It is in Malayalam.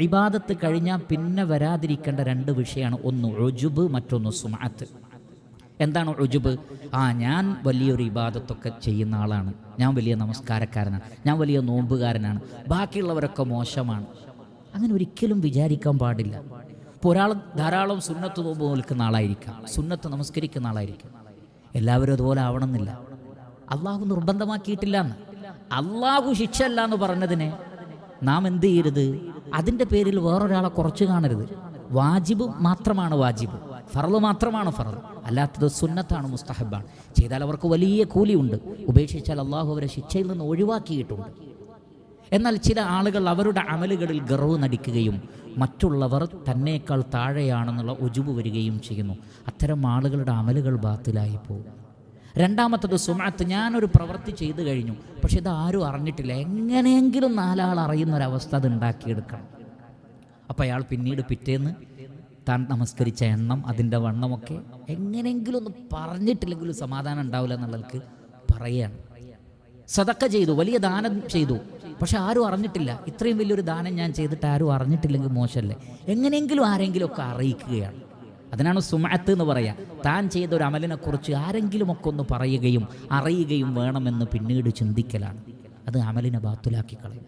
ഇബാദത്ത് കഴിഞ്ഞാൽ പിന്നെ വരാതിരിക്കേണ്ട രണ്ട് വിഷയമാണ്, ഒന്ന് ഉജുബ്, മറ്റൊന്ന് സുമഅത്ത്. എന്താണ് ഉജുബ്? ഞാൻ വലിയൊരു ഇബാദത്തൊക്കെ ചെയ്യുന്ന ആളാണ്, ഞാൻ വലിയ നമസ്കാരക്കാരനാണ്, ഞാൻ വലിയ നോമ്പുകാരനാണ്, ബാക്കിയുള്ളവരൊക്കെ മോശമാണ്. അങ്ങനെ ഒരിക്കലും വിചാരിക്കാൻ പാടില്ല. ഇപ്പോൾ ഒരാൾ ധാരാളം സുന്നത്ത് നോമ്പ് നിൽക്കുന്ന ആളായിരിക്കാം, സുന്നത്ത് നമസ്കരിക്കുന്ന ആളായിരിക്കും. എല്ലാവരും അതുപോലെ ആവണമെന്നില്ല. അള്ളാഹു നിർബന്ധമാക്കിയിട്ടില്ല എന്ന്. അള്ളാഹു ശിക്ഷ അല്ല എന്ന് പറഞ്ഞതിനെ നാം എന്ത് ചെയ്യരുത്? അതിൻ്റെ പേരിൽ വേറൊരാളെ കുറച്ച് കാണരുത്. വാജിബ് മാത്രമാണ് വാജിബ്, ഫർള് മാത്രമാണ് ഫർള്, അല്ലാത്തത് സുന്നത്താണ്, മുസ്തഹബാണ്. ചെയ്താൽ അവർക്ക് വലിയ കൂലിയുണ്ട്, ഉപേക്ഷിച്ചാൽ അള്ളാഹു അവരെ ശിക്ഷയിൽ നിന്ന് ഒഴിവാക്കിയിട്ടുണ്ട്. എന്നാൽ ചില ആളുകൾ അവരുടെ അമലുകളിൽ ഗർവ് നടിക്കുകയും മറ്റുള്ളവർ തന്നേക്കാൾ താഴെയാണെന്നുള്ള ഉജുബ് വരികയും ചെയ്യുന്നു. അത്തരം ആളുകളുടെ അമലുകൾ ബാത്തിലായി പോകും. രണ്ടാമത്തത് സുമഅത്ത്. ഞാനൊരു പ്രവൃത്തി ചെയ്തു കഴിഞ്ഞു, പക്ഷെ ഇത് ആരും അറിഞ്ഞിട്ടില്ല. എങ്ങനെയെങ്കിലും നാലാൾ അറിയുന്നൊരവസ്ഥ അത് ഉണ്ടാക്കിയെടുക്കണം. അപ്പോൾ അയാൾ പിന്നീട് പിറ്റേന്ന് താൻ നമസ്കരിച്ച എണ്ണം, അതിൻ്റെ വണ്ണമൊക്കെ എങ്ങനെയെങ്കിലും ഒന്ന് പറഞ്ഞിട്ടില്ലെങ്കിലും സമാധാനം ഉണ്ടാവില്ല എന്നുള്ളവർക്ക് പറയുകയാണ്. സദക്ക ചെയ്തു, വലിയ ദാനം ചെയ്തു, പക്ഷെ ആരും അറിഞ്ഞിട്ടില്ല. ഇത്രയും വലിയൊരു ദാനം ഞാൻ ചെയ്തിട്ട് ആരും അറിഞ്ഞിട്ടില്ലെങ്കിൽ മോശമല്ലേ? എങ്ങനെയെങ്കിലും ആരെങ്കിലും ഒക്കെ അറിയിക്കുകയാണ്. അതിനാണ് സുമഅത്ത് എന്ന് പറയുക. താൻ ചെയ്ത ഒരു അമലിനെക്കുറിച്ച് ആരെങ്കിലുമൊക്കെ ഒന്ന് പറയുകയും അറിയുകയും വേണമെന്ന് പിന്നീട് ചിന്തിക്കലാണ്. അത് അമലിനെ ബാത്തിലാക്കി കളയും.